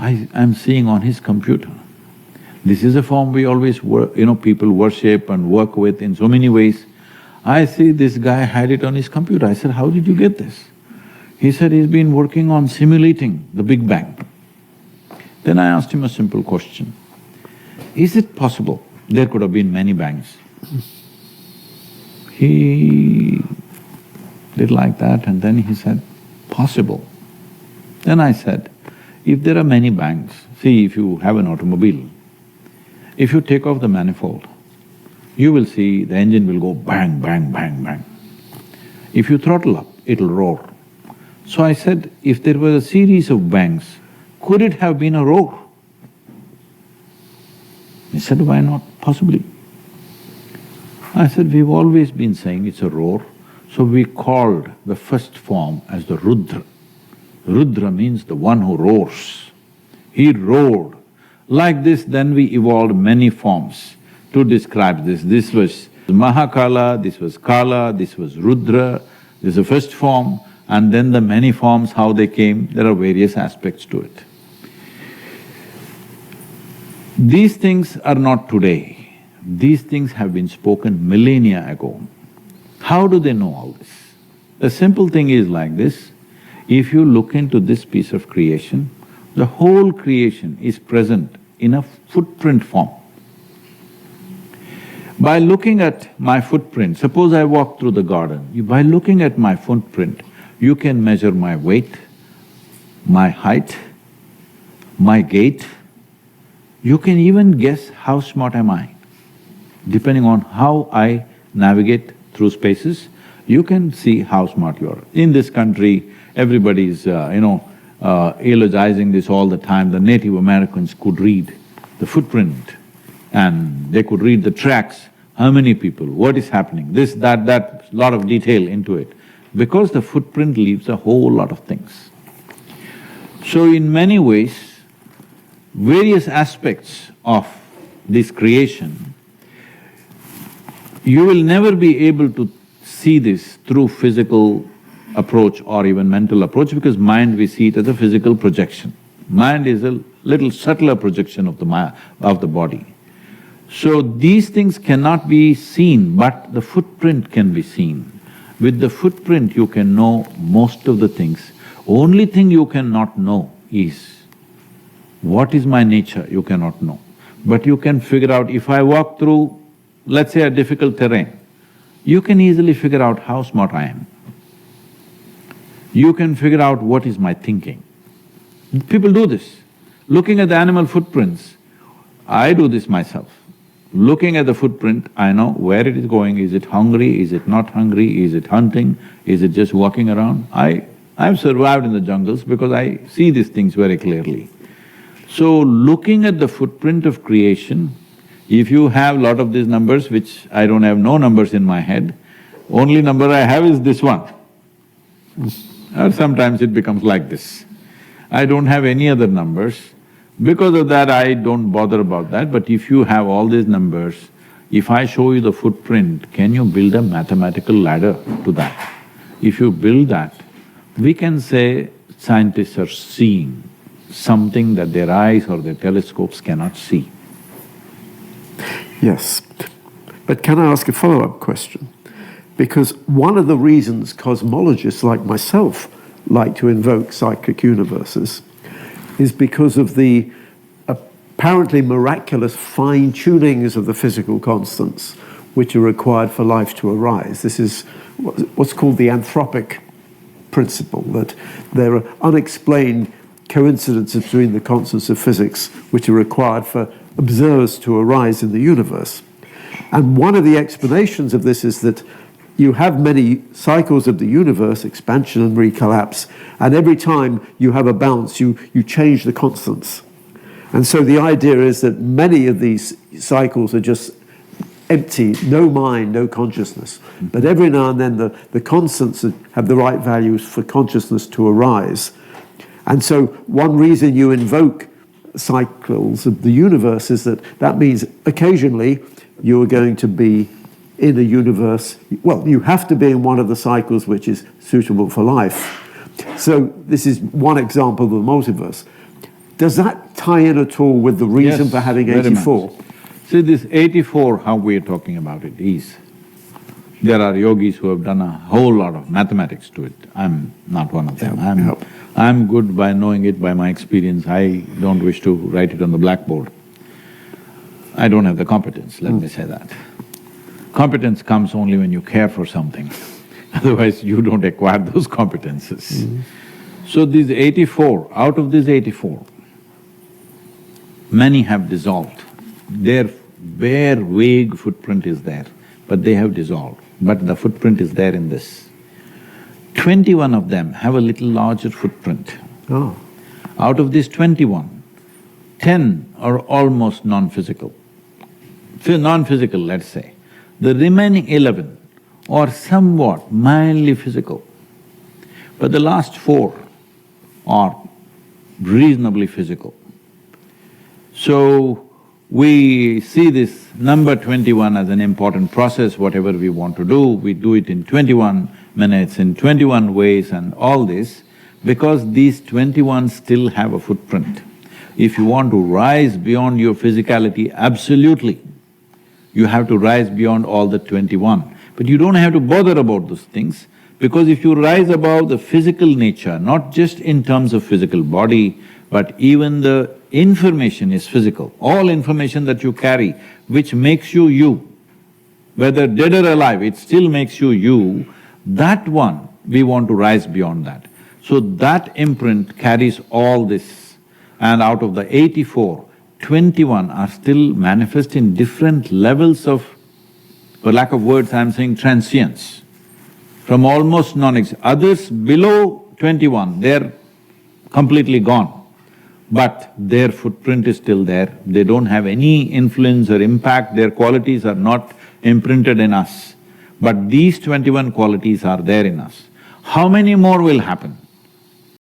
I'm seeing on his computer. This is a form we always people worship and work with in so many ways. I see this guy had it on his computer. I said, how did you get this? He said he's been working on simulating the Big Bang. Then I asked him a simple question. Is it possible there could have been many bangs? He did like that and then he said, possible. Then I said, if there are many bangs, see if you have an automobile, if you take off the manifold, you will see the engine will go bang, bang, bang, bang. If you throttle up, it'll roar. So I said, if there was a series of bangs, could it have been a roar? He said, why not? Possibly. I said, we've always been saying it's a roar, so we called the first form as the Rudra. Rudra means the one who roars. He roared. Like this, then we evolved many forms to describe this. This was Mahakala, this was Kala, this was Rudra, this is the first form, and then the many forms, how they came, there are various aspects to it. These things are not today, these things have been spoken millennia ago. How do they know all this? The simple thing is like this, if you look into this piece of creation, the whole creation is present in a footprint form. By looking at my footprint, suppose I walk through the garden, by looking at my footprint, you can measure my weight, my height, my gait. You can even guess how smart am I. Depending on how I navigate through spaces, you can see how smart you are. In this country, everybody's eulogizing this all the time. The Native Americans could read the footprint and they could read the tracks, how many people, what is happening, this, that, lot of detail into it, because the footprint leaves a whole lot of things. So in many ways, various aspects of this creation, you will never be able to see this through physical approach or even mental approach, because mind we see it as a physical projection. Mind is a little subtler projection of the body. So these things cannot be seen, but the footprint can be seen. With the footprint you can know most of the things. Only thing you cannot know is, what is my nature, you cannot know. But you can figure out, if I walk through, let's say, a difficult terrain, you can easily figure out how smart I am. You can figure out what is my thinking. People do this. Looking at the animal footprints, I do this myself. Looking at the footprint, I know where it is going, is it hungry, is it not hungry, is it hunting, is it just walking around? I've survived in the jungles because I see these things very clearly. So looking at the footprint of creation, if you have lot of these numbers, which I don't have no numbers in my head, only number I have is this one. Or sometimes it becomes like this. I don't have any other numbers. Because of that, I don't bother about that, but if you have all these numbers, if I show you the footprint, can you build a mathematical ladder to that? If you build that, we can say scientists are seeing something that their eyes or their telescopes cannot see. Yes, but can I ask a follow-up question? Because one of the reasons cosmologists like myself like to invoke cyclic universes is because of the apparently miraculous fine-tunings of the physical constants which are required for life to arise. This is what's called the anthropic principle, that there are unexplained coincidences between the constants of physics which are required for observers to arise in the universe. And one of the explanations of this is that you have many cycles of the universe, expansion and recollapse, and every time you have a bounce, you change the constants. And so the idea is that many of these cycles are just empty, no mind, no consciousness. But every now and then the constants have the right values for consciousness to arise. And so one reason you invoke cycles of the universe is that means occasionally you are going to be in a universe, well, you have to be in one of the cycles which is suitable for life. So this is one example of the multiverse. Does that tie in at all with the reason Yes, for having very 84? much. See, this 84, how we are talking about it is, there are yogis who have done a whole lot of mathematics to it. I'm not one of them. I'm good by knowing it by my experience. I don't wish to write it on the blackboard. I don't have the competence, let me say that. Competence comes only when you care for something, otherwise you don't acquire those competences. So these 84, out of these 84, many have dissolved. Their bare, vague footprint is there, but they have dissolved. But the footprint is there in this. 21 of them have a little larger footprint. Oh. Out of these 21, 10 are almost non-physical. Non-physical, let's say. The remaining 11 are somewhat mildly physical, but the last 4 are reasonably physical. So, we see this number 21 as an important process. Whatever we want to do, we do it in 21 minutes, in 21 ways and all this, because these 21 still have a footprint. If you want to rise beyond your physicality, absolutely, you have to rise beyond all the 21. But you don't have to bother about those things, because if you rise above the physical nature, not just in terms of physical body, but even the information is physical. All information that you carry, which makes you you, whether dead or alive, it still makes you you, that one, we want to rise beyond that. So that imprint carries all this, and out of the 84, 21 are still manifest in different levels of, for lack of words, I'm saying transience, from almost non-existent. Others below 21, they're completely gone, but their footprint is still there. They don't have any influence or impact, their qualities are not imprinted in us. But these 21 qualities are there in us. How many more will happen?